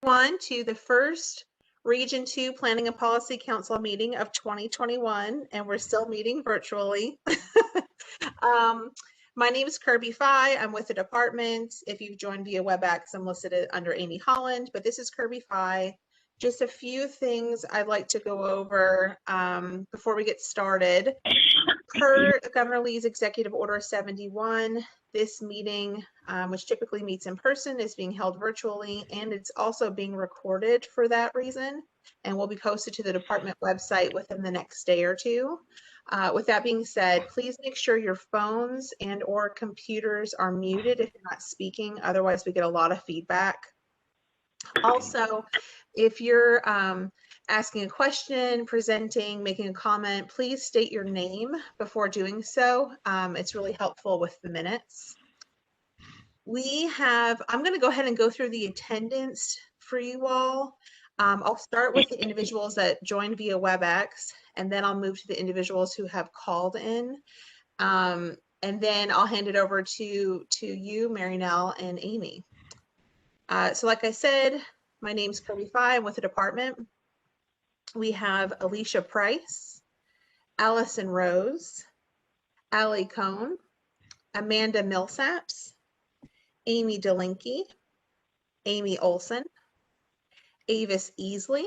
On to the first Region 2 Planning and Policy Council meeting of 2021, and we're still meeting virtually. My name is Kirby Fye. I'm with the department. If you've joined via WebEx, I'm listed under Amy Holland, but this is Kirby Fye. Just a few things I'd like to go over before we get started. Per Governor Lee's Executive Order 71, this meeting, which typically meets in person, is being held virtually, and it's also being recorded for that reason, and will be posted to the department website within the next day or two. With that being said, please make sure your phones and or computers are muted if you're not speaking, otherwise we get a lot of feedback. Also, if you're asking a question, presenting, making a comment, please state your name before doing so. It's really helpful with the minutes. I'm going to go ahead and go through the attendance for you all. I'll start with the individuals that joined via WebEx, and then I'll move to the individuals who have called in. And then I'll hand it over to you, Mary Nell and Amy. So like I said, my name's Kirby Fye. I'm with the department. We have Alicia Price, Allison Rose, Allie Cohn, Amanda Millsaps, Amy Delinky, Amy Olson, Avis Easley,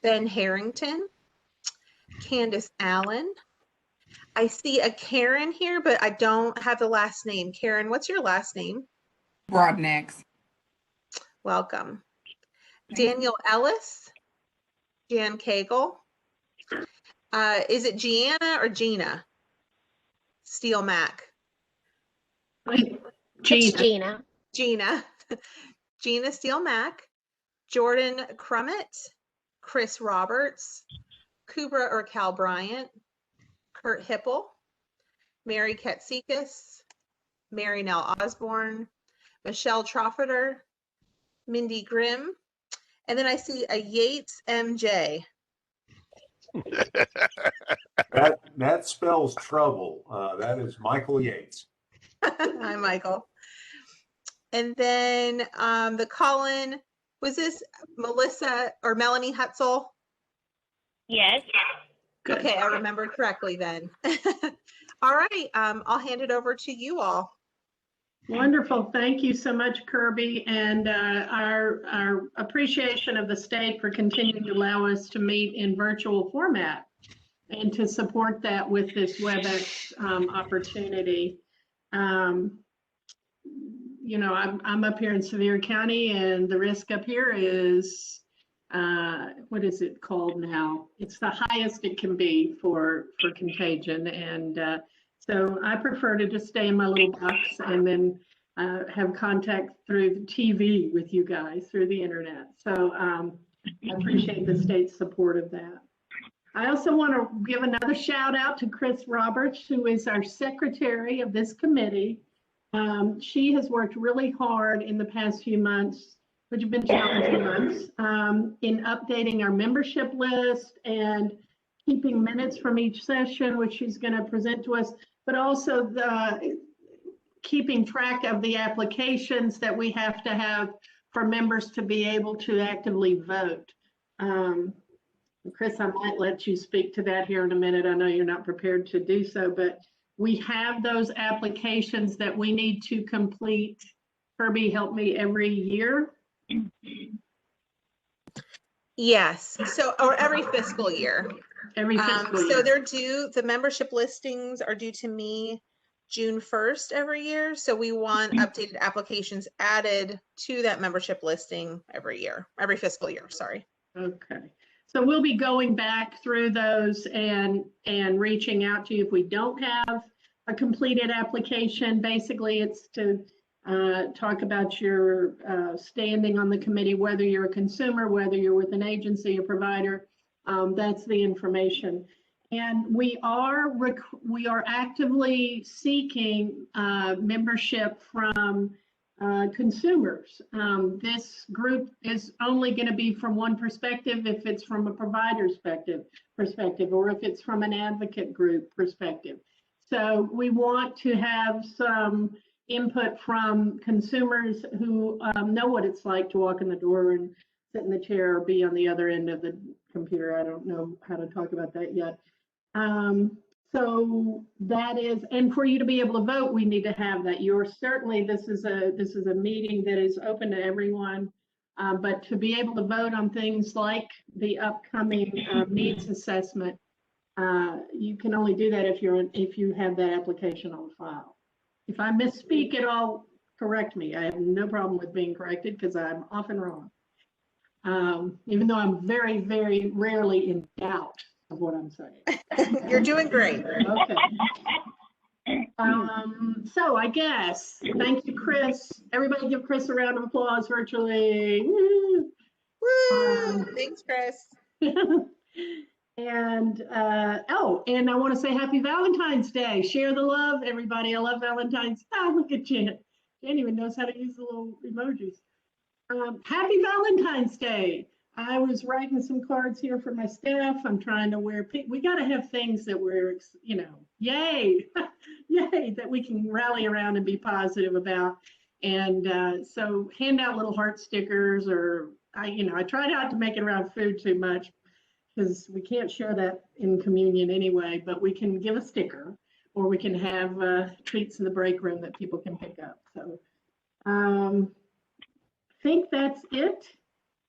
Ben Harrington, Candace Allen. I see a Karen here, but I don't have the last name. Karen, what's your last name? Broadnax. Welcome. Daniel Ellis, Jan Cagle. Is it Gianna or Gina? Steele Mac. Gina. Gina. Gina Steele Mac. Jordan Crummett. Chris Roberts. Kubra or Cal Bryant. Kurt Hipple. Mary Katsikas. Mary Nell Osborne. Michelle Trofferter. Mindy Grimm. And then I see a Yates MJ. That spells trouble. That is Michael Yates. Hi, Michael. And then the call-in, was this Melissa or Melanie Hutzel? Yes. Good. Okay, I remembered correctly then. All right, I'll hand it over to you all. Wonderful. Thank you so much, Kirby, and our appreciation of the state for continuing to allow us to meet in virtual format and to support that with this WebEx opportunity. You know, I'm up here in Sevier County, and the risk up here is, what is it called now? It's the highest it can be for contagion, and so I prefer to just stay in my little box and then have contact through the TV with you guys through the internet. So I appreciate the state's support of that. I also want to give another shout out to Chris Roberts, who is our secretary of this committee. She has worked really hard in the past few months, which have been challenging months, in updating our membership list and keeping minutes from each session, which she's going to present to us, but also keeping track of the applications that we have to have for members to be able to actively vote. Chris, I might let you speak to that here in a minute. I know you're not prepared to do so, but we have those applications that we need to complete. Kirby, help me, every year? Yes, so, or every fiscal year. Every fiscal year. So they're due, the membership listings are due to me June 1st every year. So we want updated applications added to that membership listing every year, every fiscal year, sorry. Okay, so we'll be going back through those and reaching out to you if we don't have a completed application. Basically, it's to talk about your standing on the committee, whether you're a consumer, whether you're with an agency or provider. That's the information. And we are actively seeking membership from consumers. This group is only going to be from one perspective, if it's from a provider's perspective, or if it's from an advocate group perspective. So we want to have some input from consumers who know what it's like to walk in the door and sit in the chair or be on the other end of the computer. I don't know how to talk about that yet. So that is, and for you to be able to vote, we need to have that. You're certainly, this is a meeting that is open to everyone, but to be able to vote on things like the upcoming needs assessment, you can only do that if you have that application on file. If I misspeak at all, correct me. I have no problem with being corrected because I'm often wrong. Even though I'm very, very rarely in doubt of what I'm saying. You're doing great. Okay. So I guess, thank you, Chris. Everybody give Chris a round of applause virtually. Woo! Woo! Thanks, Chris. And and I want to say happy Valentine's Day. Share the love, everybody. I love Valentine's. Oh, look at Jen. Jen even knows how to use the little emojis. Happy Valentine's Day. I was writing some cards here for my staff. I'm trying to wear pink. We got to have things that we're, yay, yay, that we can rally around and be positive about. And so hand out little heart stickers, or I try not to make it around food too much because we can't share that in communion anyway, but we can give a sticker, or we can have treats in the break room that people can pick up. So I think that's it.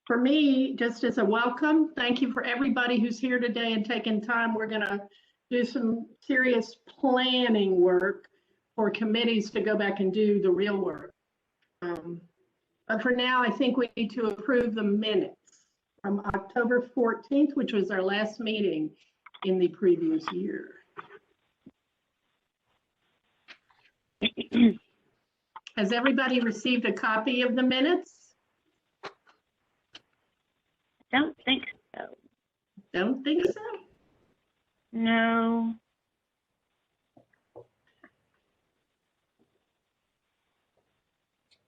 For me, just as a welcome, thank you for everybody who's here today and taking time. We're going to do some serious planning work for committees to go back and do the real work. But for now, I think we need to approve the minutes from October 14th, which was our last meeting in the previous year. Has everybody received a copy of the minutes? Don't think so. Don't think so? No.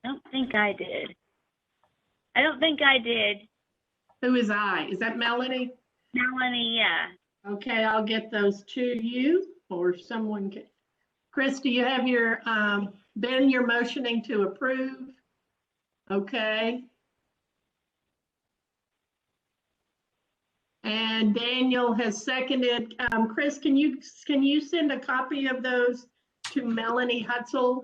Don't think I did. I don't think I did. Who is I? Is that Melanie? Melanie, yeah. Okay, I'll get those to you, or someone can. Chris, do you have your, Ben, you're motioning to approve? Okay. And Daniel has seconded. Chris, can you send a copy of those to Melanie Hutzel?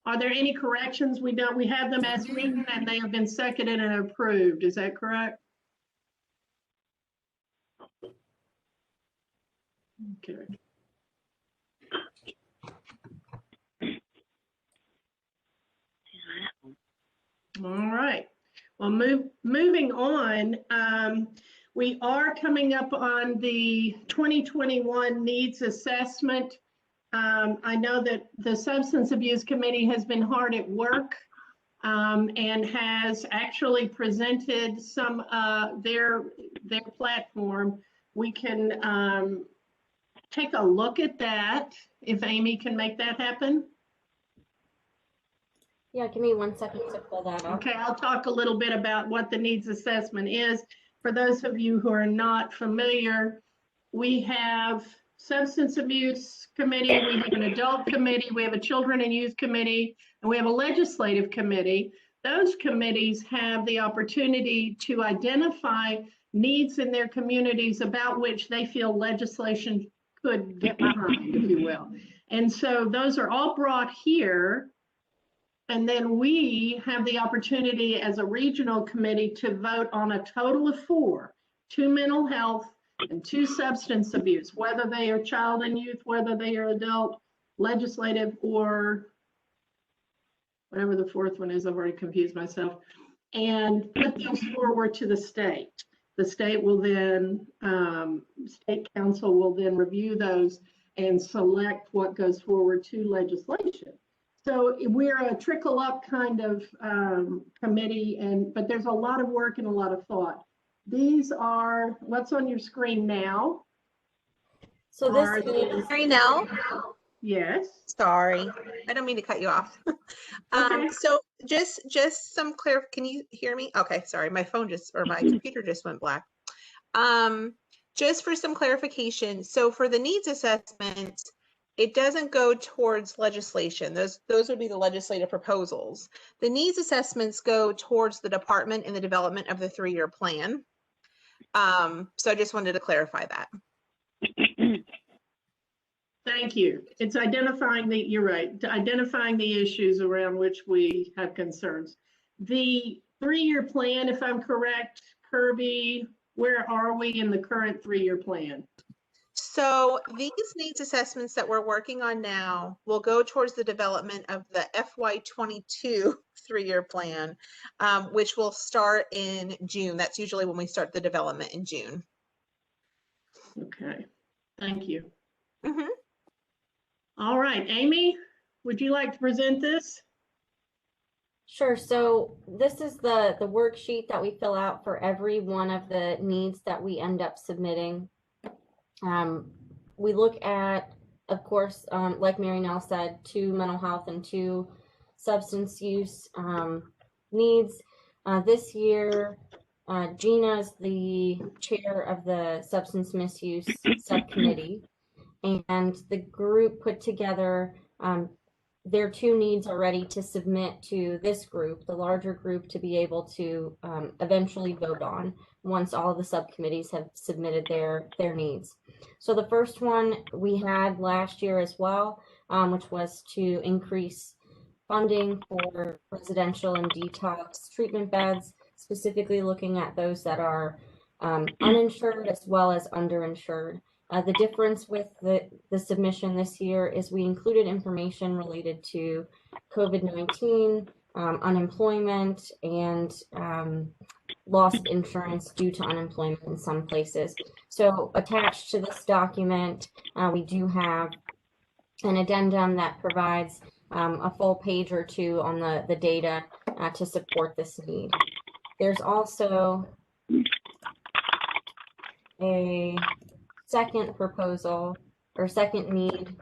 Are there any corrections? We have them as written and they have been seconded and approved. Is that correct? Okay. All right. Well, moving on, we are coming up on the 2021 needs assessment. I know that the Substance Abuse Committee has been hard at work and has actually presented some their platform. We can take a look at that if Amy can make that happen. Yeah, give me 1 second to pull that up. Okay, I'll talk a little bit about what the needs assessment is. For those of you who are not familiar, we have Substance Abuse Committee, we have an Adult Committee, we have a Children and Youth Committee, and we have a Legislative Committee. Those committees have the opportunity to identify needs in their communities about which they feel legislation could get behind, if you will. And so those are all brought here. And then we have the opportunity as a regional committee to vote on a total of 4, 2 mental health and 2 substance abuse, whether they are child and youth, whether they are adult, legislative, or whatever the 4th one is. I've already confused myself. And put those forward to the state. The state will then, state council will then review those and select what goes forward to legislation. So we're a trickle up kind of committee, but there's a lot of work and a lot of thought. These are what's on your screen now. So this is now. Yes. Sorry, I don't mean to cut you off. Okay. So just some clear. Can you hear me? Okay, sorry, my phone my computer just went black. Just for some clarification. So for the needs assessment, it doesn't go towards legislation. Those would be the legislative proposals. The needs assessments go towards the department in the development of the 3-year plan. So I just wanted to clarify that. Thank you. It's identifying the, you're right, identifying the issues around which we have concerns. The 3-year plan, if I'm correct, Kirby, where are we in the current 3-year plan? So these needs assessments that we're working on now will go towards the development of the FY22 3-year plan, which will start in June. That's usually when we start the development in June. Okay, thank you. Mm-hmm. All right, Amy, would you like to present this? Sure. So this is the worksheet that we fill out for every one of the needs that we end up submitting. We look at, of course, like Mary Nell said, 2 mental health and 2 substance use needs. This year, Gina is the chair of the substance misuse subcommittee, and the group put together their 2 needs already to submit to this group, the larger group, to be able to eventually vote on once all of the subcommittees have submitted their needs. So the first one we had last year as well, which was to increase funding for residential and detox treatment beds, specifically looking at those that are uninsured as well as underinsured. The difference with the submission this year is we included information related to COVID-19, unemployment, and lost insurance due to unemployment in some places. So attached to this document, we do have an addendum that provides a full page or 2 on the data to support this need. There's also a second proposal or second need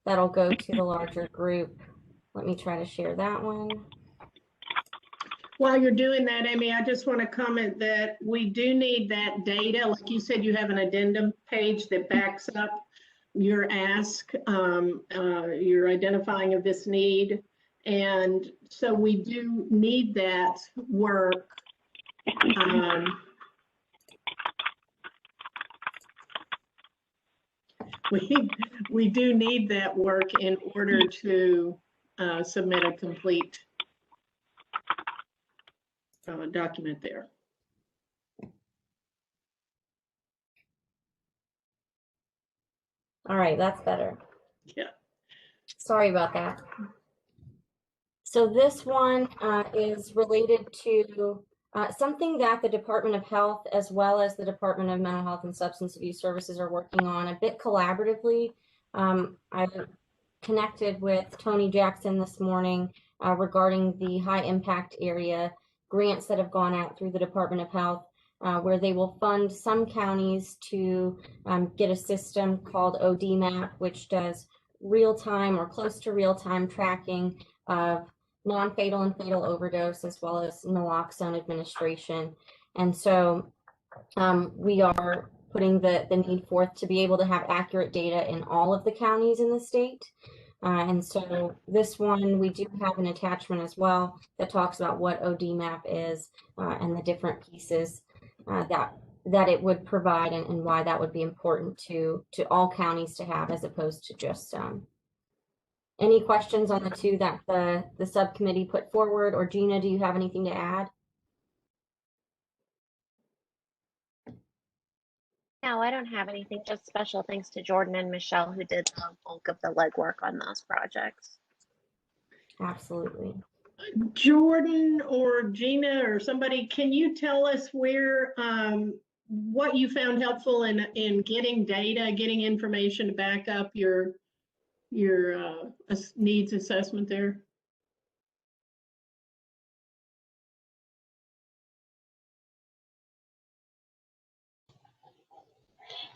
that'll go to the larger group. Let me try to share that one. While you're doing that, Amy, I just want to comment that we do need that data. Like you said, you have an addendum page that backs up your ask, your identifying of this need. And so we do need that work. We do need that work in order to submit a complete document there. All right, that's better. Yeah. Sorry about that. So this one is related to something that the Department of Health as well as the Department of Mental Health and Substance Abuse Services are working on a bit collaboratively. I connected with Tony Jackson this morning regarding the high impact area grants that have gone out through the Department of Health, where they will fund some counties to get a system called ODMAP, which does real-time or close to real-time tracking of non-fatal and fatal overdose, as well as naloxone administration. And so we are putting the need forth to be able to have accurate data in all of the counties in the state. And so this one, we do have an attachment as well that talks about what ODMAP is and the different pieces that it would provide and why that would be important to all counties to have, as opposed to just some. Any questions on the 2 that the subcommittee put forward? Or Gina, do you have anything to add? No, I don't have anything. Just special thanks to Jordan and Michelle, who did the bulk of the legwork on those projects. Absolutely. Jordan or Gina or somebody, can you tell us where, what you found helpful in getting data, getting information to back up your needs assessment there?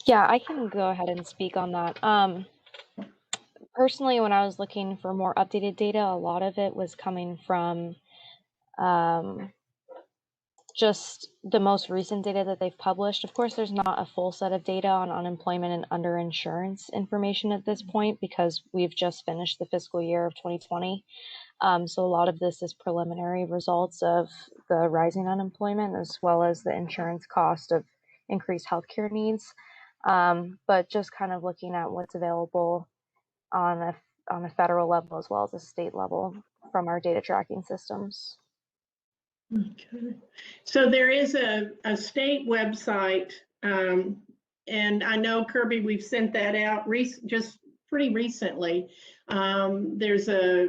Yeah, I can go ahead and speak on that. Personally, when I was looking for more updated data, a lot of it was coming from just the most recent data that they've published. Of course, there's not a full set of data on unemployment and underinsurance information at this point because we've just finished the fiscal year of 2020. So a lot of this is preliminary results of the rising unemployment as well as the insurance cost of increased healthcare needs. But just kind of looking at what's available on a federal level as well as a state level from our data tracking systems. Okay. So there is a state website, and I know, Kirby, we've sent that out just pretty recently. There's a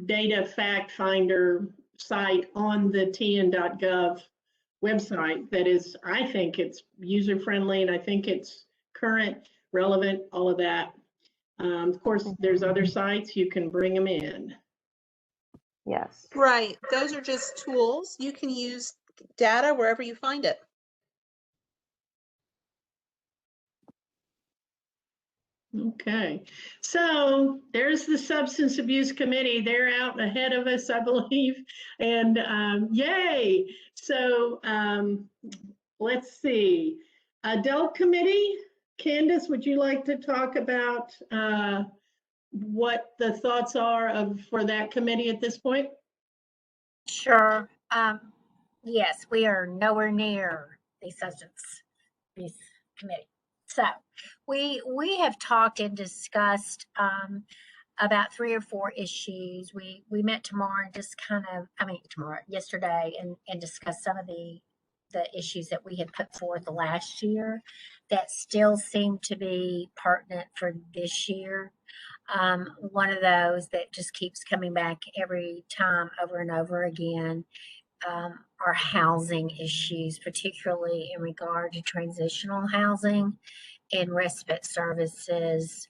data fact finder site on the tn.gov website that is, I think it's user-friendly, and I think it's current, relevant, all of that. Of course, there's other sites, you can bring them in. Yes. Right. Those are just tools. You can use data wherever you find it. Okay, so there's the Substance Abuse Committee. They're out ahead of us, I believe, and yay. So let's see. Adult Committee, Candace, would you like to talk about what the thoughts are for that committee at this point? Sure. Yes, we are nowhere near the Substance Abuse Committee. So we have talked and discussed about 3 or 4 issues. We met tomorrow and just yesterday and discussed some of the issues that we had put forth the last year that still seem to be pertinent for this year. One of those that just keeps coming back every time over and over again are housing issues, particularly in regard to transitional housing and respite services,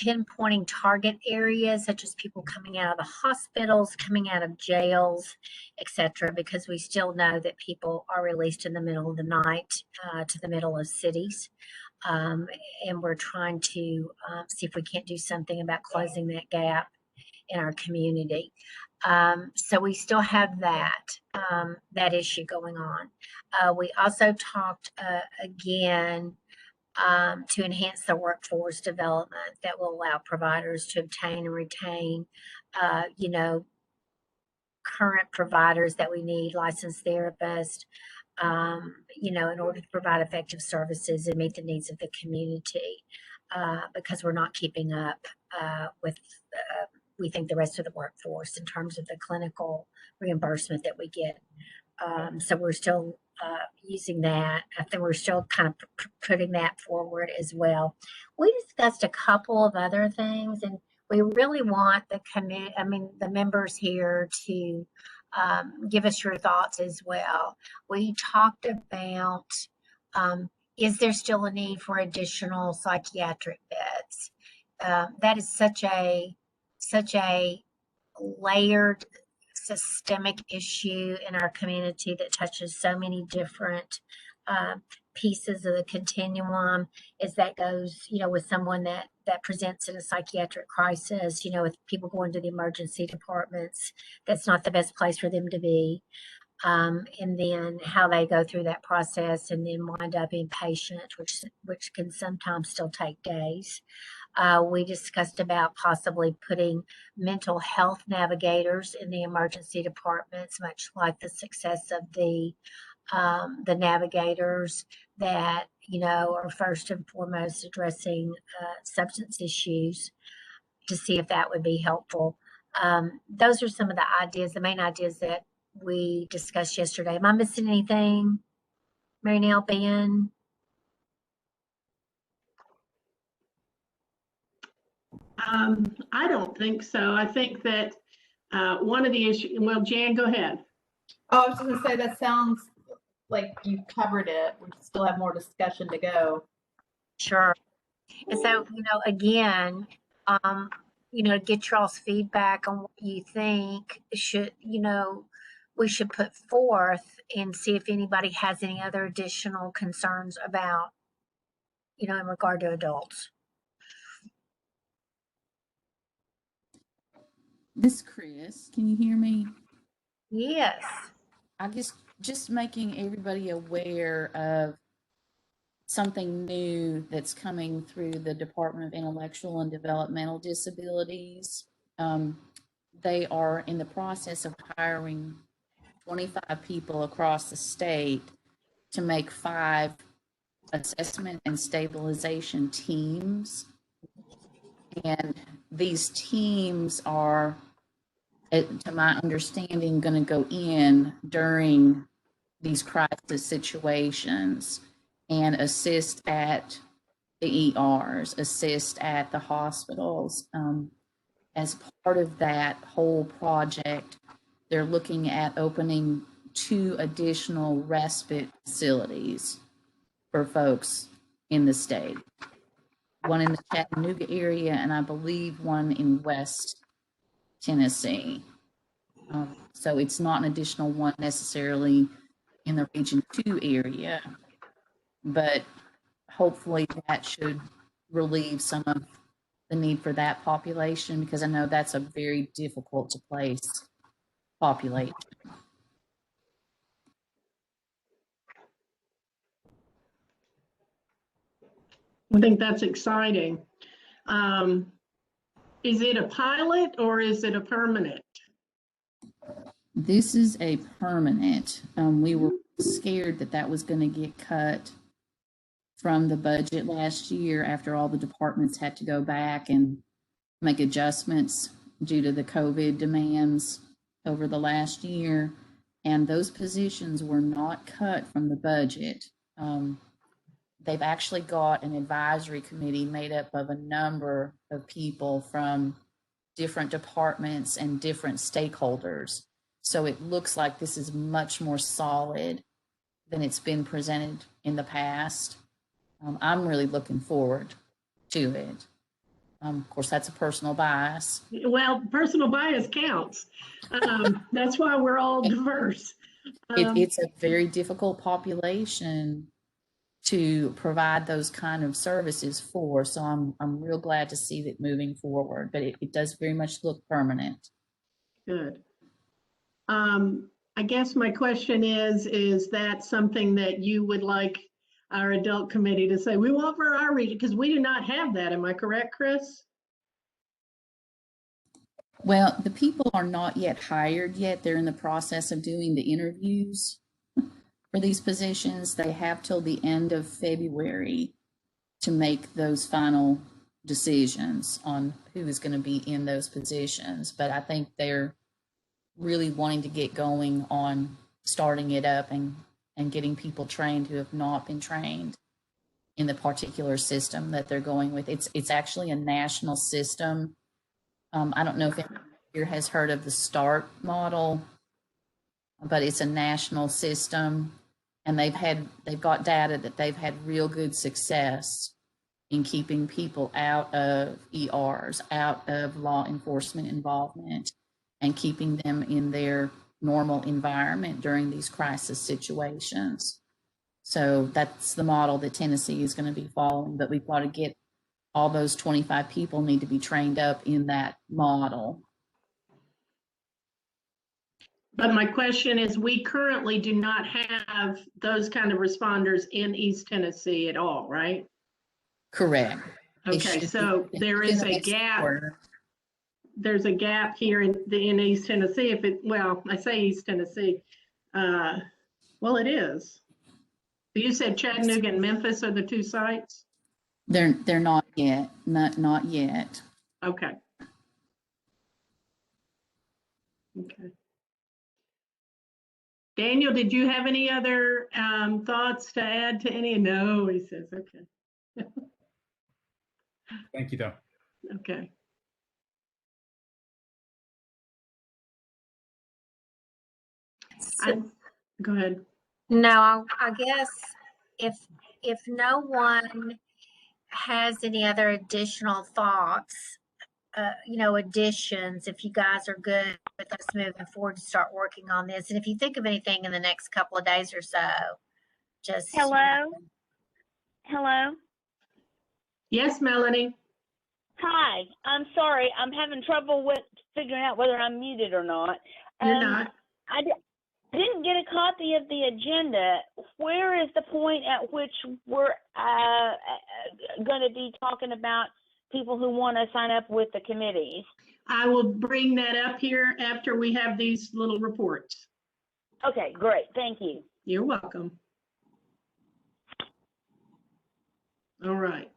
pinpointing target areas such as people coming out of the hospitals, coming out of jails, etc., because we still know that people are released in the middle of the night to the middle of cities. And we're trying to see if we can't do something about closing that gap in our community. So we still have that issue going on. We also talked again to enhance the workforce development that will allow providers to obtain and retain, current providers that we need, licensed therapists, in order to provide effective services and meet the needs of the community, because we're not keeping up with, we think, the rest of the workforce in terms of the clinical reimbursement that we get. So we're still using that. I think we're still kind of putting that forward as well. We discussed a couple of other things, and we really want the members here to give us your thoughts as well. We talked about, is there still a need for additional psychiatric beds? That is such a layered systemic issue in our community that touches so many different pieces of the continuum. As that goes, with someone that presents in a psychiatric crisis, with people going to the emergency departments, that's not the best place for them to be. And then how they go through that process and then wind up inpatient, which can sometimes still take days. We discussed about possibly putting mental health navigators in the emergency departments, much like the success of the navigators that, are first and foremost addressing substance issues, to see if that would be helpful. Those are some of the ideas, the main ideas that we discussed yesterday. Am I missing anything, Marynell, Ben? I don't think so. I think that one of the issues, well, Jan, go ahead. Oh, I was just gonna say, that sounds like you covered it. We still have more discussion to go. Sure. And so, again, get y'all's feedback on what you think we should put forth, and see if anybody has any other additional concerns about, in regard to adults. This Chris, can you hear me? Yes. I guess just making everybody aware of something new that's coming through the Department of Intellectual and Developmental Disabilities. They are in the process of hiring 25 people across the state to make 5 assessment and stabilization teams. And these teams are, to my understanding, going to go in during these crisis situations and assist at the ERs, assist at the hospitals. As part of that whole project, they're looking at opening 2 additional respite facilities for folks in the state. One in the Chattanooga area, and I believe one in West Tennessee. So it's not an additional one necessarily in the Region 2 area, but hopefully that should relieve some of the need for that population, because I know that's a very difficult to place population. I think that's exciting. Is it a pilot or is it a permanent? This is a permanent. We were scared that that was going to get cut from the budget last year after all the departments had to go back and make adjustments due to the COVID demands over the last year. And those positions were not cut from the budget. They've actually got an advisory committee made up of a number of people from different departments and different stakeholders. So it looks like this is much more solid than it's been presented in the past. I'm really looking forward to it. Of course, that's a personal bias. Well, personal bias counts. That's why we're all diverse. It's a very difficult population to provide those kind of services for. So I'm real glad to see that moving forward, but it does very much look permanent. Good. I guess my question is that something that you would like our adult committee to say, we want for our region, because we do not have that. Am I correct, Chris? Well, the people are not yet hired yet. They're in the process of doing the interviews for these positions. They have till the end of February to make those final decisions on who is going to be in those positions. But I think they're really wanting to get going on starting it up and getting people trained who have not been trained in the particular system that they're going with. It's actually a national system. I don't know if anyone here has heard of the START model, but it's a national system, and they've got data that they've had real good success in keeping people out of ERs, out of law enforcement involvement, and keeping them in their normal environment during these crisis situations. So that's the model that Tennessee is going to be following, but we've got to get all those 25 people need to be trained up in that model. But my question is, we currently do not have those kind of responders in East Tennessee at all, right? Correct. Okay, so there is a gap. There's a gap here in East Tennessee. Well, I say East Tennessee. Well, it is. You said Chattanooga and Memphis are the 2 sites? They're not yet. Not yet. Okay. Okay. Daniel, did you have any other thoughts to add to any? No, he says, okay. Thank you, though. Okay. Go ahead. No, I guess if no one has any other additional thoughts, additions, if you guys are good with us moving forward to start working on this, and if you think of anything in the next couple of days or so, just Hello. Yes, Melanie. Hi. I'm sorry. I'm having trouble with figuring out whether I'm muted or not. You're not. I didn't get a copy of the agenda. Where is the point at which we're going to be talking about people who want to sign up with the committees? I will bring that up here after we have these little reports. Okay, great. Thank you. You're welcome. All right.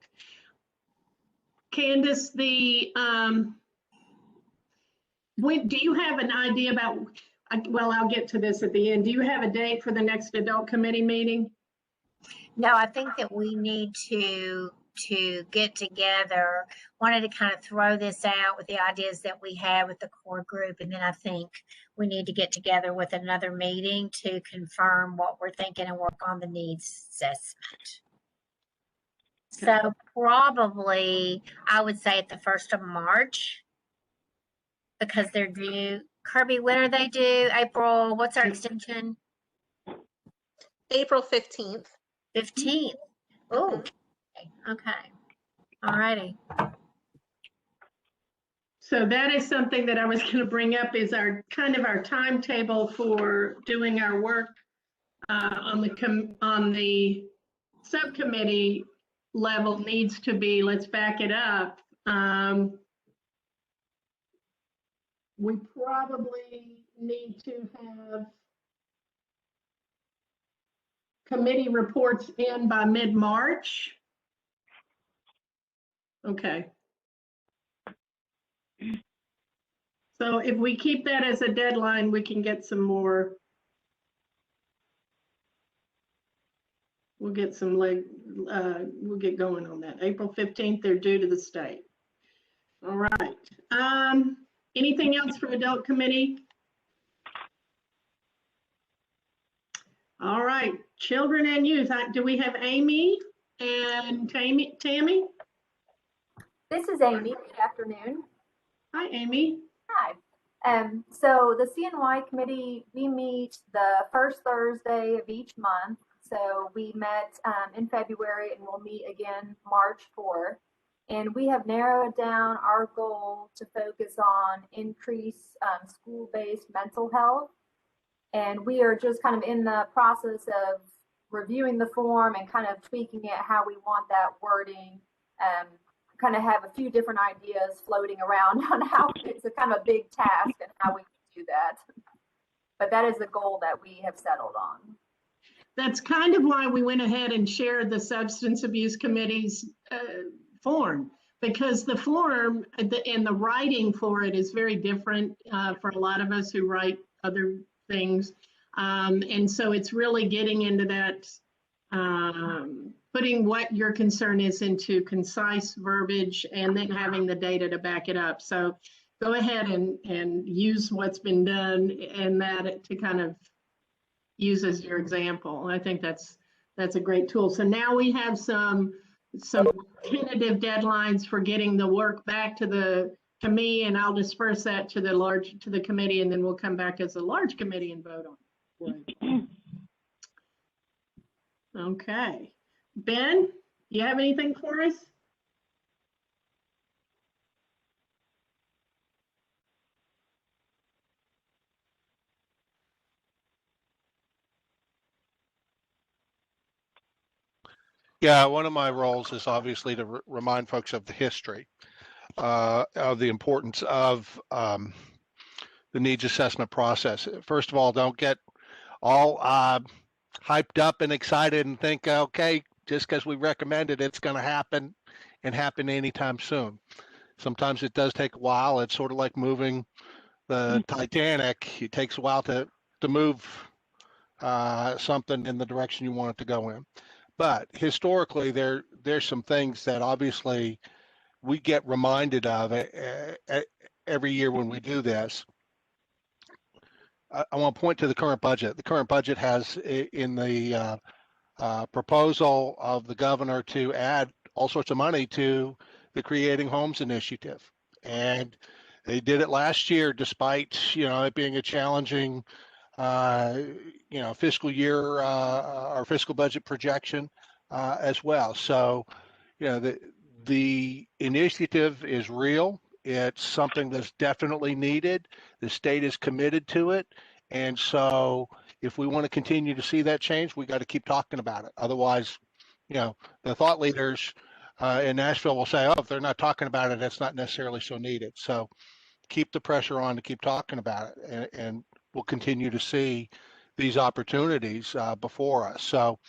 Candace, when, do you have an idea about, well, I'll get to this at the end. Do you have a date for the next adult committee meeting? No, I think that we need to get together. Wanted to kind of throw this out with the ideas that we had with the core group, and then I think we need to get together with another meeting to confirm what we're thinking and work on the needs assessment. So probably I would say at the 1st of March, because they're due. Kirby, when are they due? April, what's our extension? April 15th. 15th. Oh, okay. All righty. So that is something that I was going to bring up, is our kind of our timetable for doing our work on the subcommittee level needs to be, let's back it up. We probably need to have committee reports in by mid-March. Okay. So if we keep that as a deadline, we can get some more. We'll get some we'll get going on that. April 15th, they're due to the state. All right. Anything else for adult committee? All right, children and youth. Do we have Amy and Tammy? This is Amy. Good afternoon. Hi, Amy. Hi. So the CNY committee, we meet the first Thursday of each month. So we met in February and we'll meet again March 4th. And we have narrowed down our goal to focus on increased school-based mental health. And we are just kind of in the process of reviewing the form and kind of tweaking it how we want that wording. Kind of have a few different ideas floating around on how it's a kind of a big task and how we do that. But that is the goal that we have settled on. That's kind of why we went ahead and shared the Substance Abuse Committee's form, because the form and the writing for it is very different for a lot of us who write other things. And so it's really getting into that, putting what your concern is into concise verbiage and then having the data to back it up. So go ahead and use what's been done and that to kind of use as your example. I think that's a great tool. So now we have some tentative deadlines for getting the work back to me, and I'll disperse that to the committee, and then we'll come back as a large committee and vote on it. Okay. Ben, you have anything for us? Yeah, one of my roles is obviously to remind folks of the history, of the importance of the needs assessment process. First of all, don't get all hyped up and excited and think, okay, just because we recommended it's going to happen and happen anytime soon. Sometimes it does take a while. It's sort of like moving the Titanic. It takes a while to move something in the direction you want it to go in. But historically, there's some things that obviously we get reminded of every year when we do this. I want to point to the current budget. The current budget has in the proposal of the governor to add all sorts of money to the Creating Homes initiative. And they did it last year despite, it being a challenging fiscal year or fiscal budget projection as well. So, the initiative is real. It's something that's definitely needed. The state is committed to it. And so if we want to continue to see that change, we got to keep talking about it. Otherwise, the thought leaders in Nashville will say, oh, if they're not talking about it, it's not necessarily so needed. So keep the pressure on to keep talking about it, and we'll continue to see these opportunities before us. So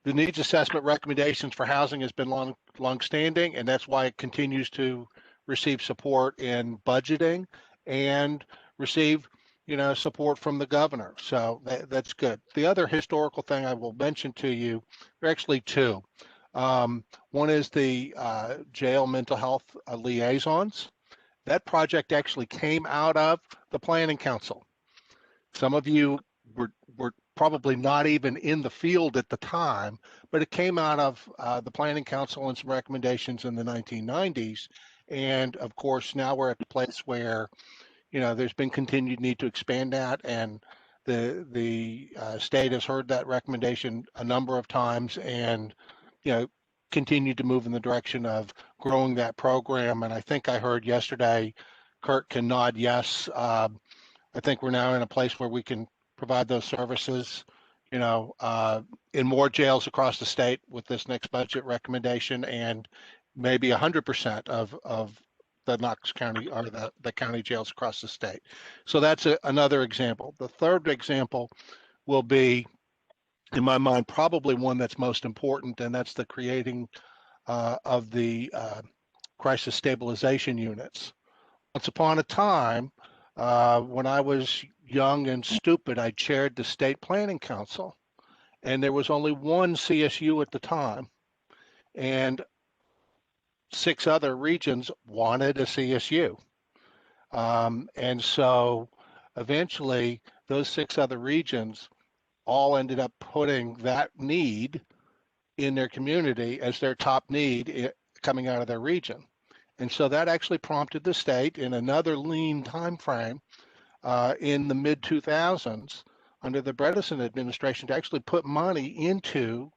the needs assessment recommendations for housing has been long-standing, and that's why it continues to receive support in budgeting and receive support from the governor. So that's good. The other historical thing I will mention to you, there are actually two. One is the jail mental health liaisons. That project actually came out of the Planning Council. Some of you were probably not even in the field at the time, but it came out of the Planning Council and some recommendations in the 1990s. And of course, now we're at the place where, there's been continued need to expand that, and the state has heard that recommendation a number of times, and continued to move in the direction of growing that program. And I think I heard yesterday, Kurt can nod yes. I think we're now in a place where we can provide those services, in more jails across the state with this next budget recommendation, and maybe 100% of the Knox County or the county jails across the state. So that's another example. The third example will be, in my mind, probably one that's most important, and that's the creating of the crisis stabilization units. Once upon a time, when I was young and stupid, I chaired the state planning council, and there was only one CSU at the time, and 6 other regions wanted a CSU. And so eventually those 6 other regions all ended up putting that need in their community as their top need coming out of their region. And so that actually prompted the state, in another lean time frame, in the mid 2000s under the Bredesen administration, to actually put money into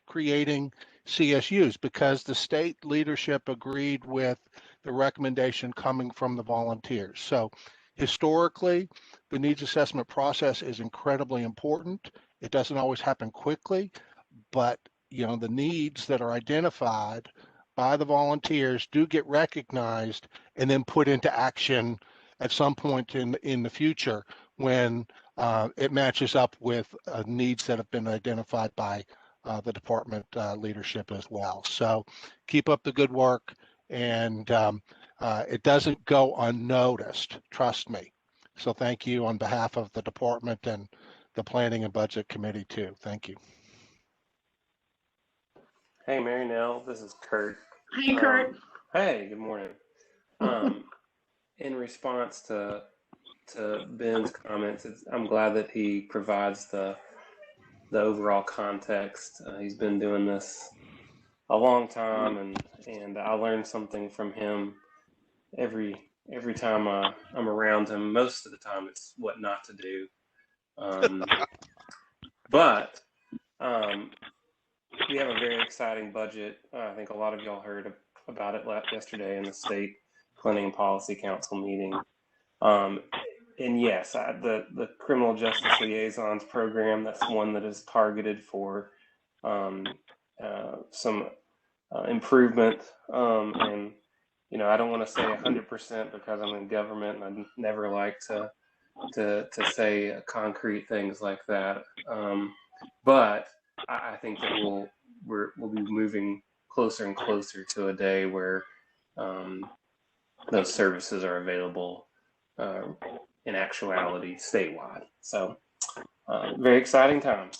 creating CSUs, because the state leadership agreed with the recommendation coming from the volunteers. So historically, the needs assessment process is incredibly important. It doesn't always happen quickly, but the needs that are identified by the volunteers do get recognized and then put into action at some point in the future when it matches up with needs that have been identified by the department leadership as well. So keep up the good work, and it doesn't go unnoticed, trust me. So thank you on behalf of the department and the Planning and Budget Committee too. Thank you. Hey, Mary Nell, this is Kurt. Hey, Kurt. Hey, good morning. In response to Ben's comments, I'm glad that he provides the overall context. He's been doing this a long time, and I learn something from him every time I'm around him. Most of the time, it's what not to do. But we have a very exciting budget. I think a lot of y'all heard about it yesterday in the State Planning and Policy Council meeting. And yes, the Criminal Justice Liaisons program, that's one that is targeted for some improvement. And, I don't want to say 100% because I'm in government and I never like to say concrete things like that. But I think that we'll be moving closer and closer to a day where those services are available in actuality statewide. So very exciting times.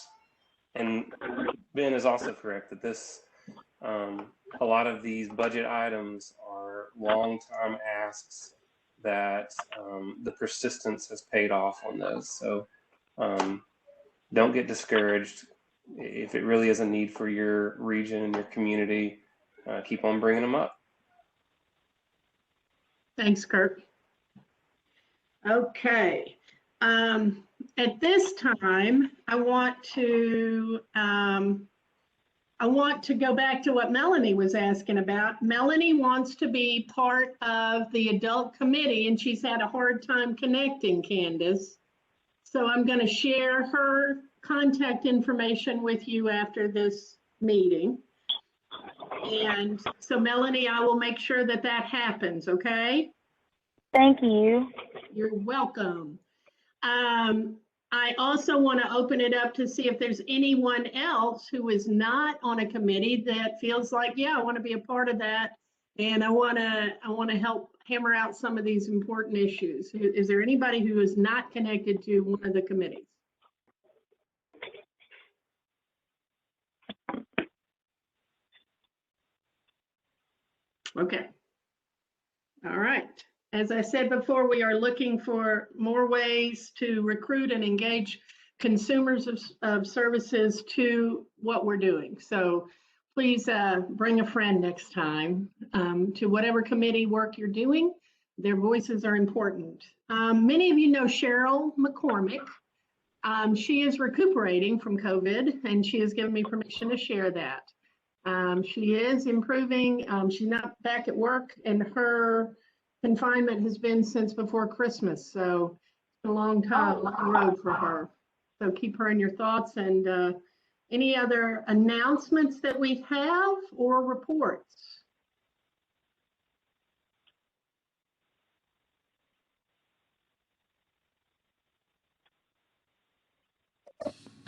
And Ben is also correct that this a lot of these budget items are long-time asks that the persistence has paid off on those. So don't get discouraged. If it really is a need for your region and your community, keep on bringing them up. Thanks, Kurt. Okay. At this time, I want to go back to what Melanie was asking about. Melanie wants to be part of the adult committee, and she's had a hard time connecting, Candace. So I'm going to share her contact information with you after this meeting. And so Melanie, I will make sure that that happens, okay? Thank you. You're welcome. I also want to open it up to see if there's anyone else who is not on a committee that feels like, yeah, I want to be a part of that. And I want to help hammer out some of these important issues. Is there anybody who is not connected to one of the committees? Okay. All right. As I said before, we are looking for more ways to recruit and engage consumers of services to what we're doing. So please bring a friend next time to whatever committee work you're doing. Their voices are important. Many of you know Cheryl McCormick. She is recuperating from COVID, and she has given me permission to share that. She is improving. She's not back at work, and her confinement has been since before Christmas. So it's been a long time, long road for her. So keep her in your thoughts. And any other announcements that we have or reports?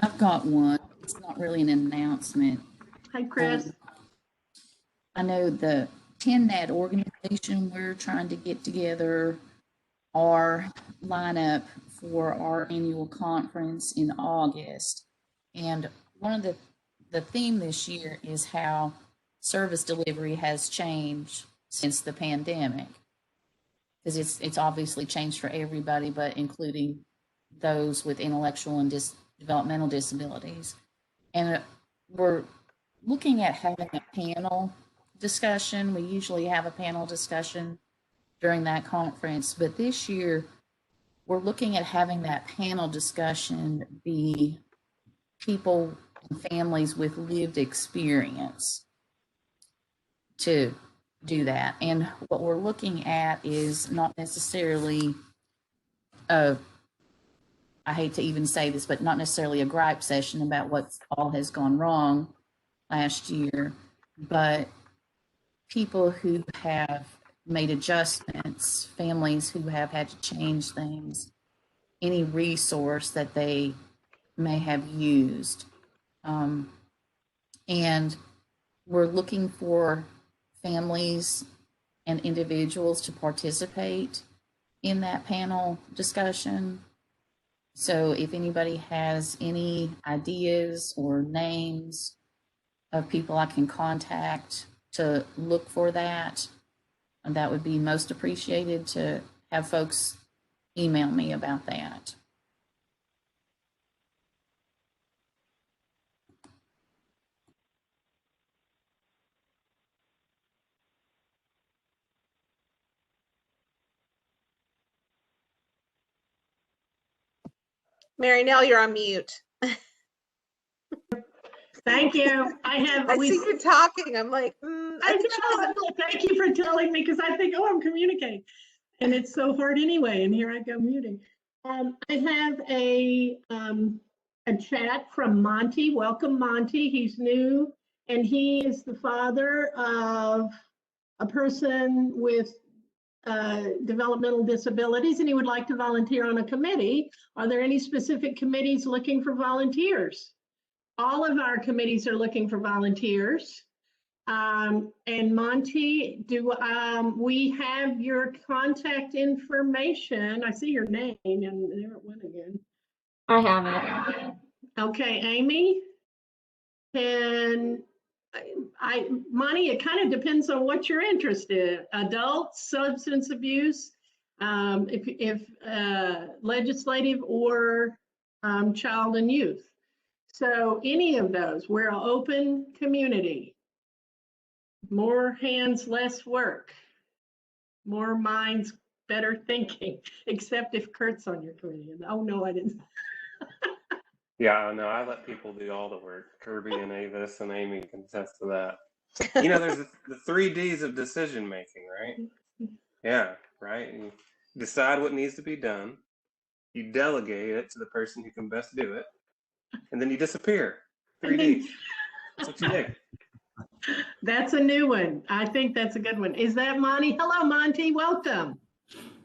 I've got one. It's not really an announcement. Hi, Chris. I know the TNNAT organization, we're trying to get together our lineup for our annual conference in August. And one of the theme this year is how service delivery has changed since the pandemic. Because it's obviously changed for everybody, but including those with intellectual and developmental disabilities. And we're looking at having a panel discussion. We usually have a panel discussion during that conference, but this year we're looking at having that panel discussion be people and families with lived experience to do that. And what we're looking at is not necessarily I hate to even say this, but not necessarily a gripe session about what all has gone wrong last year, but people who have made adjustments, families who have had to change things, any resource that they may have used. And we're looking for families and individuals to participate in that panel discussion. So if anybody has any ideas or names of people I can contact to look for that, and that would be most appreciated to have folks email me about that. Mary Nell, you're on mute. Thank you. I see you talking. I'm like, I know. Thank you for telling me, because I think, oh, I'm communicating. And it's so hard anyway, and here I go muting. I have a chat from Monty. Welcome, Monty. He's new, and he is the father of a person with developmental disabilities, and he would like to volunteer on a committee. Are there any specific committees looking for volunteers? All of our committees are looking for volunteers. And Monty, do we have your contact information? I see your name, and there it went again. I have it. Okay, Amy. And Monty, it kind of depends on what you're interested in. Adults, substance abuse, if legislative, or child and youth. So any of those, we're an open community. More hands, less work. More minds, better thinking, except if Kurt's on your committee. Oh, no, I didn't. Yeah, no, I let people do all the work. Kirby and Avis and Amy can attest to that. You know, there's the 3 Ds of decision making, right? Yeah, right. You decide what needs to be done. you delegate it to the person who can best do it, and then you disappear. 3D. That's what you do. That's a new one. I think that's a good one. Is that Monty? Hello, Monty. Welcome.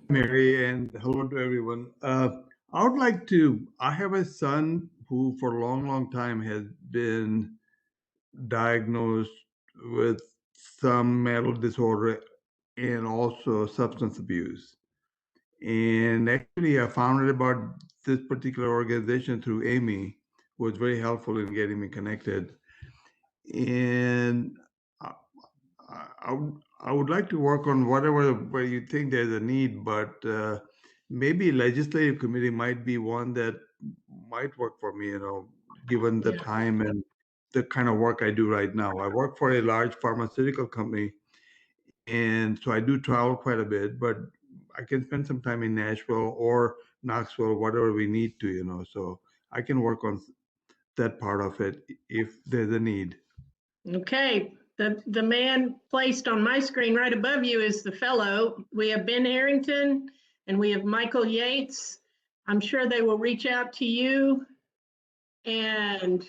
Mary, and hello to everyone. I would like to, I have a son who for a long, long time has been diagnosed with some mental disorder and also substance abuse. And actually, I found out about this particular organization through Amy, who was very helpful in getting me connected. And I would like to work on whatever where you think there's a need, but maybe legislative committee might be one that might work for me, given the time and the kind of work I do right now. I work for a large pharmaceutical company, and so I do travel quite a bit, but I can spend some time in Nashville or Knoxville, whatever we need to, so I can work on that part of it if there's a need. Okay. The man placed on my screen right above you is the fellow. We have Ben Harrington and we have Michael Yates. I'm sure they will reach out to you and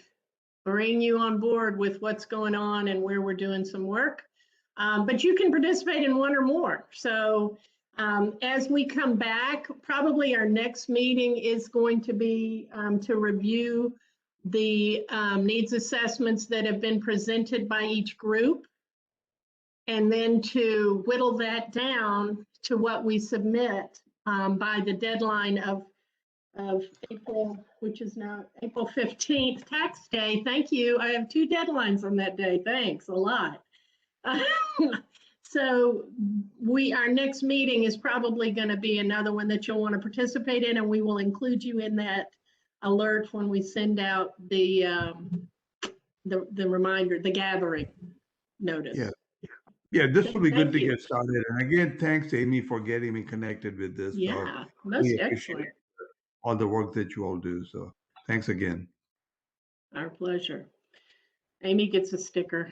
bring you on board with what's going on and where we're doing some work. But you can participate in one or more. So as we come back, probably our next meeting is going to be to review the needs assessments that have been presented by each group, and then to whittle that down to what we submit by the deadline of April, which is now April 15th, tax day. Thank you. I have 2 deadlines on that day. Thanks a lot. So our next meeting is probably going to be another one that you'll want to participate in, and we will include you in that alert when we send out the reminder, the gathering notice. Yeah, this will be good to get started. And again, thanks, Amy, for getting me connected with this. Yeah, most excellent. All the work that you all do. So thanks again. Our pleasure. Amy gets a sticker.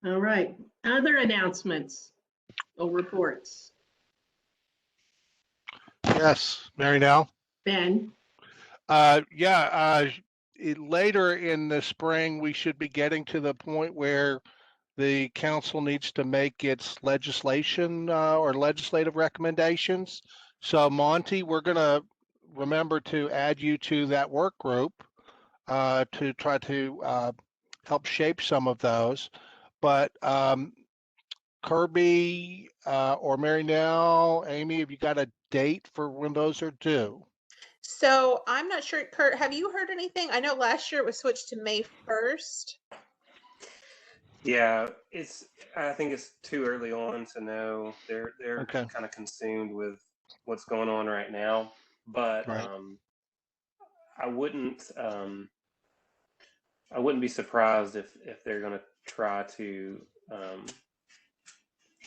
All right. Other announcements or reports? Yes, Mary now. Ben? Later in the spring, we should be getting to the point where the council needs to make its legislation or legislative recommendations. So Monty, we're going to remember to add you to that work group to try to help shape some of those. But Kirby or Mary Nell, Amy, have you got a date for when those are due? So I'm not sure, Kurt, have you heard anything? I know last year it was switched to May 1st. Yeah, I think it's too early on to know. They're Okay. kind of consumed with what's going on right now. But Right. I wouldn't be surprised if they're going to try to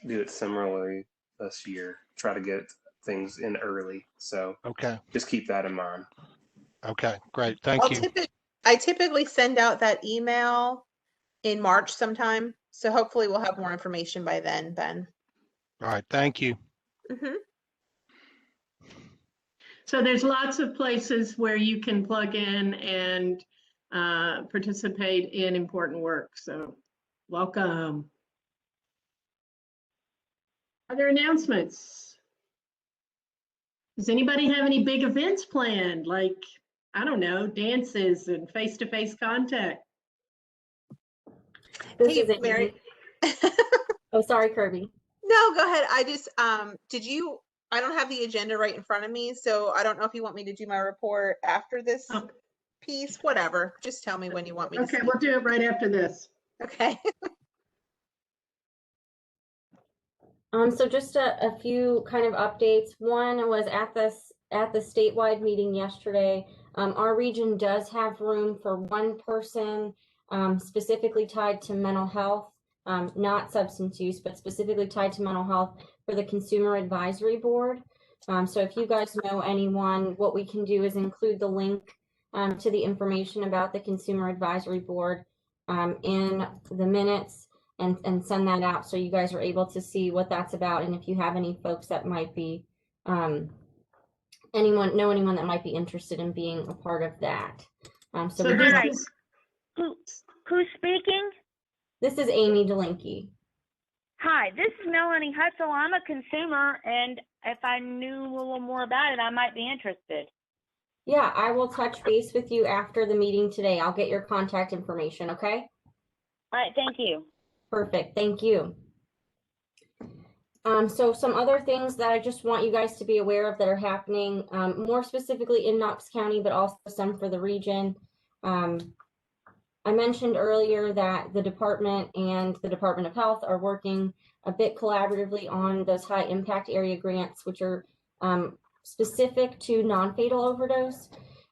do it similarly this year. Try to get things in early. So okay, just keep that in mind. Okay, great. Thank you. I typically send out that email in March sometime. So hopefully we'll have more information by then, Ben. All right, thank you. Mm-hmm. So there's lots of places where you can plug in and participate in important work. So welcome. Other announcements? Does anybody have any big events planned? Like, I don't know, dances and face-to-face contact? This is Mary. Oh, sorry, Kirby. No, go ahead. I just, I don't have the agenda right in front of me, so I don't know if you want me to do my report after this piece, whatever. Just tell me when you want me to. Okay, we'll do it right after this. Okay. So just a few kind of updates. One was at the statewide meeting yesterday. Our region does have room for one person specifically tied to mental health, not substance use, but specifically tied to mental health for the Consumer Advisory Board. So if you guys know anyone, what we can do is include the link to the information about the Consumer Advisory Board in the minutes. and send that out so you guys are able to see what that's about. And if you have any folks that might be, anyone that might be interested in being a part of that. So we do Hi. have, Who's speaking? this is Amy Delinky. Hi, this is Melanie Hutzel. I'm a consumer, and if I knew a little more about it, I might be interested. Yeah, I will touch base with you after the meeting today. I'll get your contact information, okay? All right, thank you. Perfect, thank you. So some other things that I just want you guys to be aware of that are happening, more specifically in Knox County, but also some for the region. I mentioned earlier that the department and the Department of Health are working a bit collaboratively on those high impact area grants, which are specific to non-fatal overdose.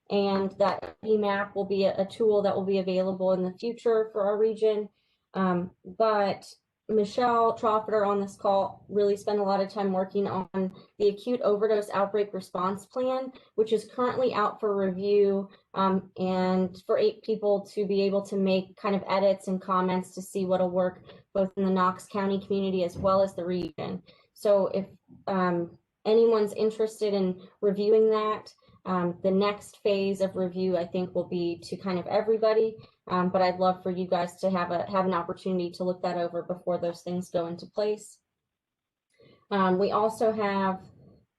And that map will be a tool that will be available in the future for our region. But Michelle Troffer on this call really spent a lot of time working on the acute overdose outbreak response plan, which is currently out for review, and for 8 people to be able to make kind of edits and comments to see what'll work both in the Knox County community as well as the region. So if anyone's interested in reviewing that, the next phase of review, I think, will be to kind of everybody, but I'd love for you guys to have an opportunity to look that over before those things go into place. We also have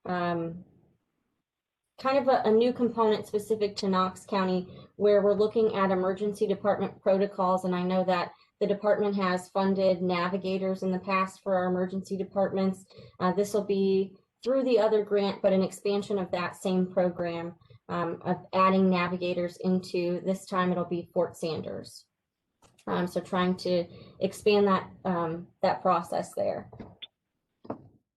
kind of a new component specific to Knox County where we're looking at emergency department protocols, and I know that the department has funded navigators in the past for our emergency departments. This will be through the other grant, but an expansion of that same program of adding navigators into, this time it'll be Fort Sanders. So trying to expand that, that process there.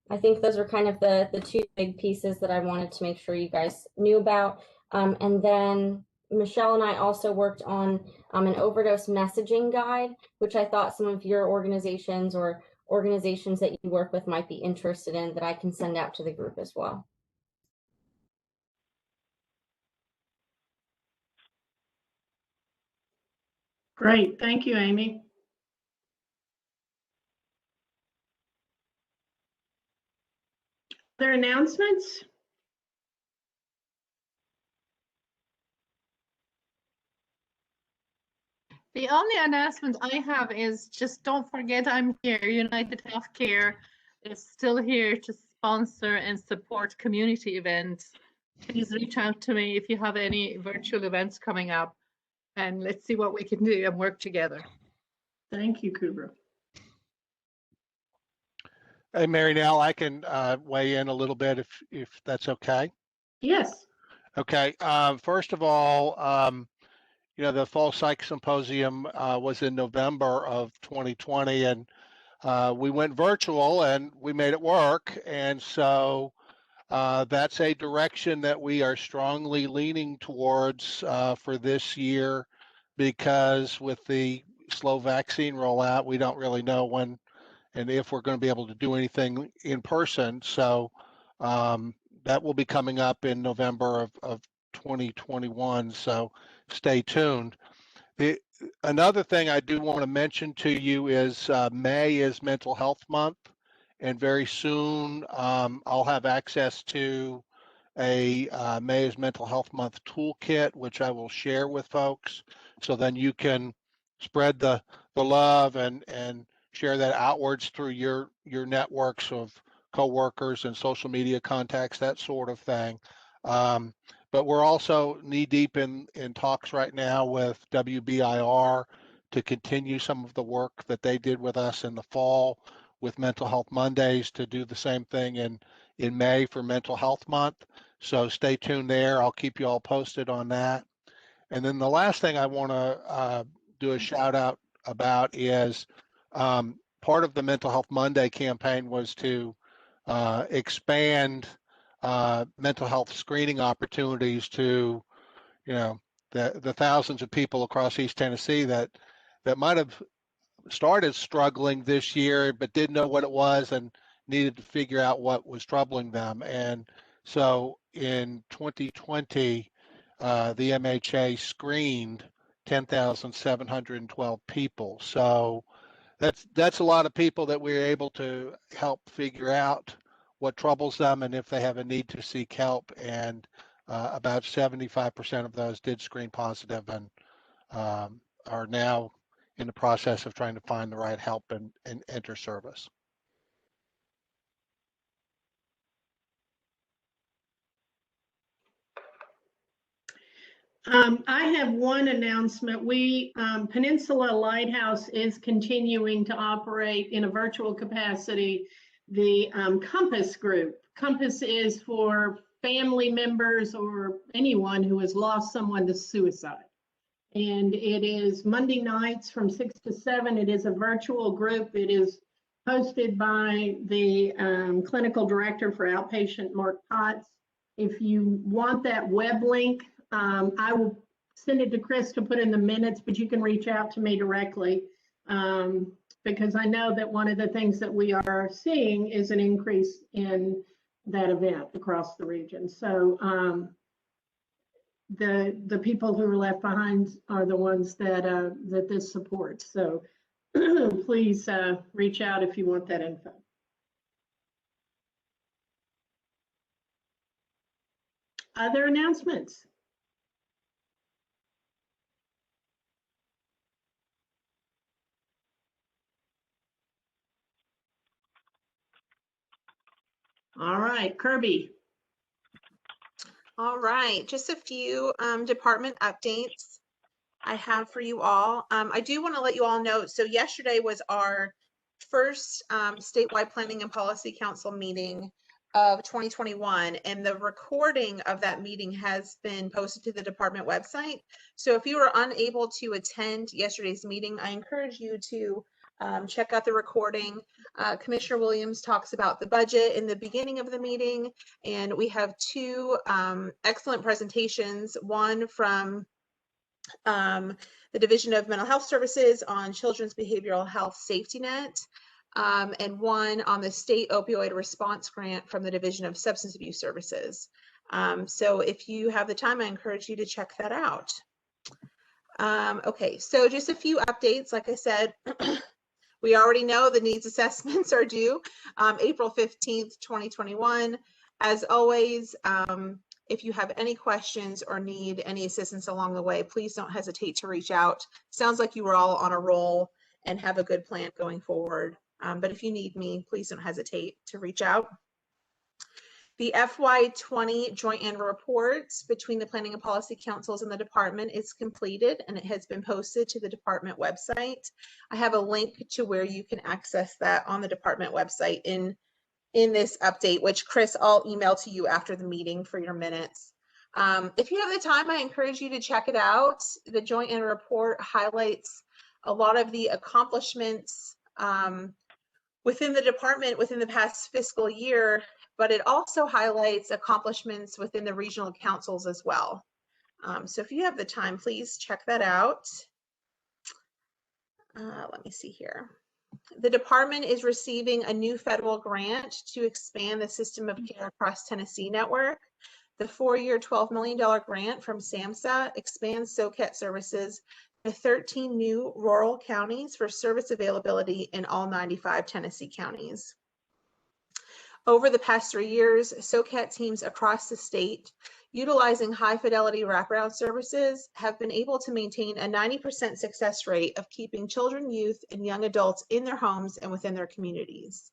I think those are kind of the 2 big pieces that I wanted to make sure you guys knew about. And then Michelle and I also worked on an overdose messaging guide, which I thought some of your organizations or organizations that you work with might be interested in, that I can send out to the group as well. Great, thank you, Amy. Other announcements? The only announcement I have is just don't forget I'm here. United Healthcare is still here to sponsor and support community events. Please reach out to me if you have any virtual events coming up, and let's see what we can do and work together. Thank you, Kubra. Hey, Mary, now I can weigh in a little bit if that's okay. Yes. Okay. First of all, you know, the Fall Psych Symposium was in November of 2020, and we went virtual and we made it work. And so that's a direction that we are strongly leaning towards for this year, because with the slow vaccine rollout, we don't really know when and if we're going to be able to do anything in person. So that will be coming up in November of 2021. So stay tuned. Another thing I do want to mention to you is May is Mental Health Month, and very soon I'll have access to a May is Mental Health Month toolkit, which I will share with folks, so then you can spread the love and share that outwards through your networks of coworkers and social media contacts, that sort of thing. But we're also knee deep in talks right now with WBIR to continue some of the work that they did with us in the fall with Mental Health Mondays, to do the same thing in May for Mental Health Month. So stay tuned there. I'll keep you all posted on that. And then the last thing I want to do a shout out about is part of the Mental Health Monday campaign was to expand mental health screening opportunities to, you know, the thousands of people across East Tennessee that might have started struggling this year but didn't know what it was and needed to figure out what was troubling them. And so in 2020, the MHA screened 10,712 people. So that's a lot of people that we're able to help figure out what troubles them and if they have a need to seek help. And about 75% of those did screen positive and are now in the process of trying to find the right help and enter service. I have one announcement. Peninsula Lighthouse is continuing to operate in a virtual capacity. The Compass group. Compass is for family members or anyone who has lost someone to suicide. And it is Monday nights from 6 to 7. It is a virtual group. It is hosted by the clinical director for outpatient, Mark Potts. If you want that web link, I will send it to Chris to put in the minutes, but you can reach out to me directly because I know that one of the things that we are seeing is an increase in that event across the region. So the people who are left behind are the ones that that this supports. So please reach out if you want that info. Other announcements? All right, Kirby. All right, just a few department updates I have for you all. I do want to let you all know, so yesterday was our first statewide planning and policy council meeting of 2021, and the recording of that meeting has been posted to the department website. So if you were unable to attend yesterday's meeting, I encourage you to check out the recording. Commissioner Williams talks about the budget in the beginning of the meeting, and we have two excellent presentations, one from the Division of Mental Health Services on Children's Behavioral Health Safety Net, and one on the State Opioid Response Grant from the Division of Substance Abuse Services. So if you have the time, I encourage you to check that out. Okay, so just a few updates. Like I said, we already know the needs assessments are due April 15th, 2021. As always, if you have any questions or need any assistance along the way, please don't hesitate to reach out. Sounds like you were all on a roll and have a good plan going forward. But if you need me, please don't hesitate to reach out. The FY20 joint annual reports between the Planning and Policy Councils and the department is completed, and it has been posted to the department website. I have a link to where you can access that on the department website in this update, which Chris, I'll email to you after the meeting for your minutes. If you have the time, I encourage you to check it out. The joint annual report highlights a lot of the accomplishments within the department within the past fiscal year, but it also highlights accomplishments within the regional councils as well. So if you have the time, please check that out. Let me see here. The department is receiving a new federal grant to expand the system of care across Tennessee network. The 4-year, $12 million grant from SAMHSA expands SOCAT services to 13 new rural counties for service availability in all 95 Tennessee counties. Over the past 3 years, SOCAT teams across the state, utilizing high-fidelity wraparound services, have been able to maintain a 90% success rate of keeping children, youth, and young adults in their homes and within their communities.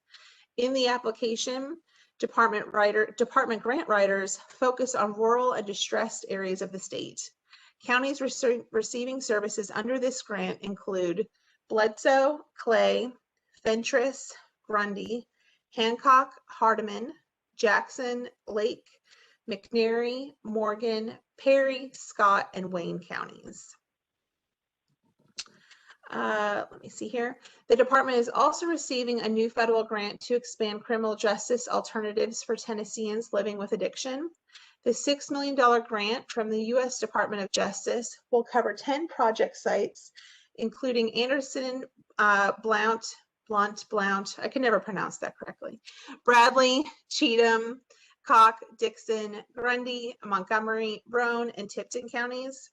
In the application, department grant writers focus on rural and distressed areas of the state. Counties receiving services under this grant include Bledsoe, Clay, Fentress, Grundy, Hancock, Hardeman, Jackson, Lake, McNairy, Morgan, Perry, Scott, and Wayne counties. Let me see here. The department is also receiving a new federal grant to expand criminal justice alternatives for Tennesseans living with addiction. The $6 million grant from the U.S. Department of Justice will cover 10 project sites, including Anderson, Blount, I can never pronounce that correctly, Bradley, Cheatham, Cock, Dixon, Grundy, Montgomery, Roane, and Tipton counties.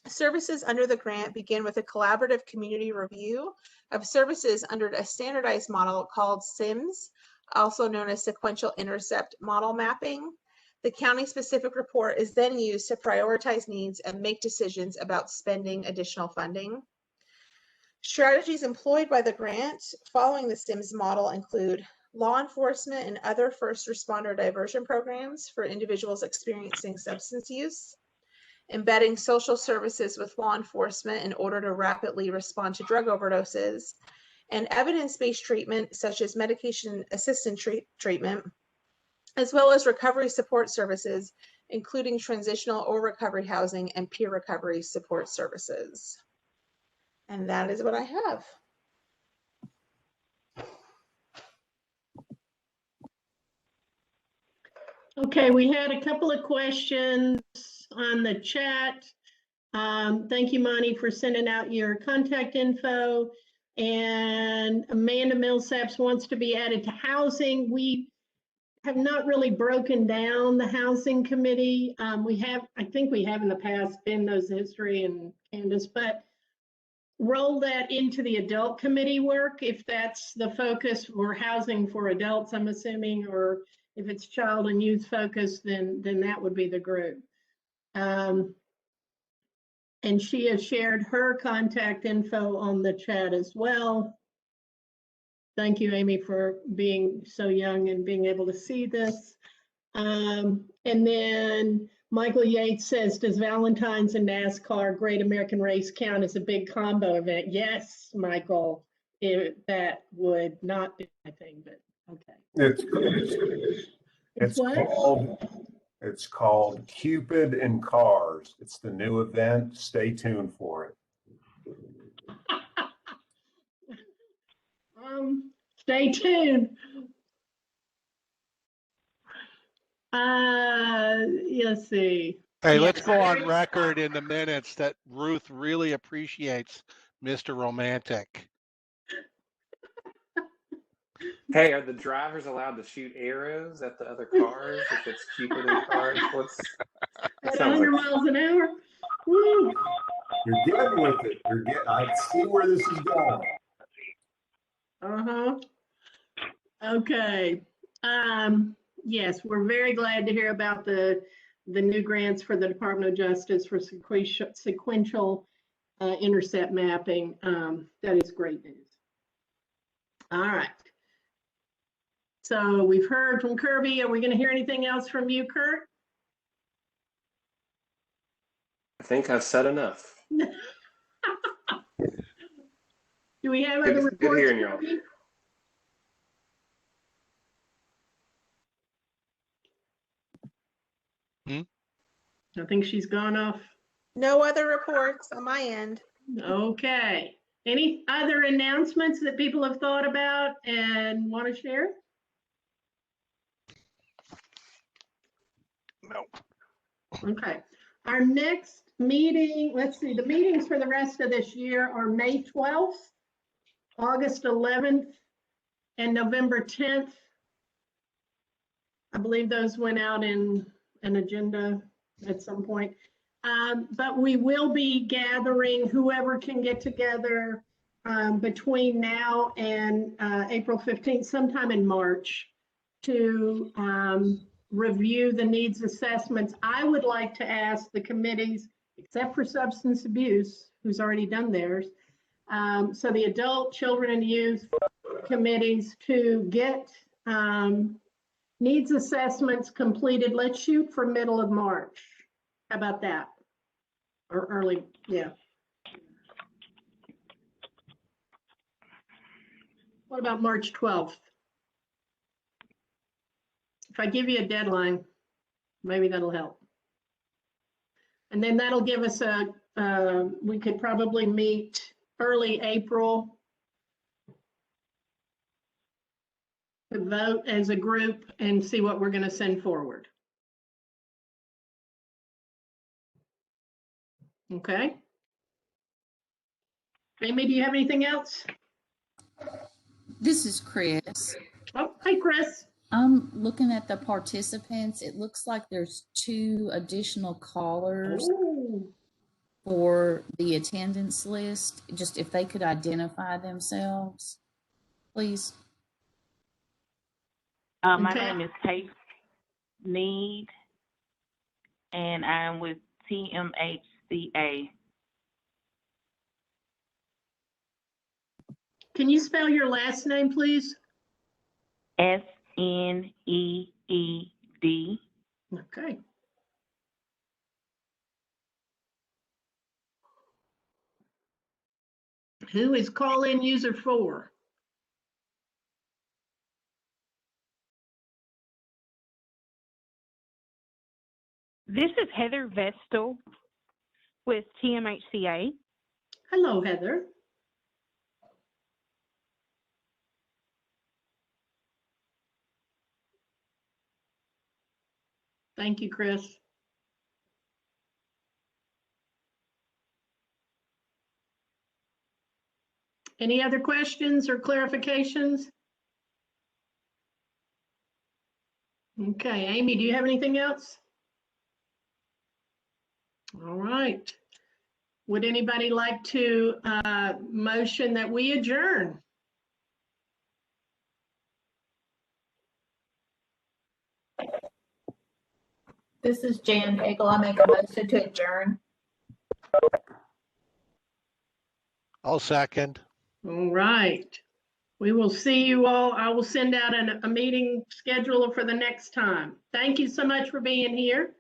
Services under the grant begin with a collaborative community review of services under a standardized model called SIMS, also known as Sequential Intercept Model Mapping. The county-specific report is then used to prioritize needs and make decisions about spending additional funding. Strategies employed by the grant following the SIMS model include law enforcement and other first responder diversion programs for individuals experiencing substance use, embedding social services with law enforcement in order to rapidly respond to drug overdoses, and evidence-based treatment such as medication-assisted treatment, as well as recovery support services, including transitional or recovery housing and peer recovery support services. And that is what I have. Okay, we had a couple of questions on the chat. Thank you, Monty, for sending out your contact info. And Amanda Millsaps wants to be added to housing. We have not really broken down the housing committee. I think we have in the past, Ben knows the history and Candace, but roll that into the adult committee work if that's the focus for housing for adults, I'm assuming, or if it's child and youth focused, then that would be the group. And she has shared her contact info on the chat as well. Thank you, Amy, for being so young and being able to see this. And then Michael Yates says, does Valentine's and NASCAR Great American Race count as a big combo event? Yes, Michael, that would not be my thing, but okay. It's called Cupid and Cars. It's the new event. Stay tuned for it. Stay tuned. Let's see. Hey, let's go on record in the minutes that Ruth really appreciates Mr. Romantic. Hey, are the drivers allowed to shoot arrows at the other cars if it's Cupid and Cars? At 100 miles an hour? Woo. You're getting with it. I see where this is going. Okay. Yes, we're very glad to hear about the new grants for the Department of Justice for sequential intercept mapping. That is great news. All right. So we've heard from Kirby. Are we going to hear anything else from you, Kurt? I think I've said enough. Do we have other reports? Good hearing y'all. I think she's gone off. No other reports on my end. Okay. Any other announcements that people have thought about and want to share? No. Okay. Our next meeting, let's see, the meetings for the rest of this year are May 12th, August 11th, and November 10th. I believe those went out in an agenda at some point. But we will be gathering whoever can get together between now and April 15th, sometime in March, to review the needs assessments. I would like to ask the committees, except for substance abuse, who's already done theirs, so the adult, children, and youth committees to get needs assessments completed. Let's shoot for middle of March. How about that? Or early, yeah. What about March 12th? If I give you a deadline, maybe that'll help. And then that'll give us we could probably meet early April to vote as a group and see what we're going to send forward. Okay. Amy, do you have anything else? This is Chris. Oh, hi, Chris. I'm looking at the participants. It looks like there's 2 additional callers. Ooh. for the attendance list, just if they could identify themselves, please. My Okay. name is Kate Need, and I'm with TMHCA. Can you spell your last name, please? SNEED. Okay. Who is call-in user 4? This is Heather Vestal with TMHCA. Hello, Heather. Thank you, Chris. Any other questions or clarifications? Okay, Amy, do you have anything else? All right. Would anybody like to motion that we adjourn? This is Jan Pagel. I make a motion to adjourn. I'll second. All right. We will see you all. I will send out a meeting schedule for the next time. Thank you so much for being here.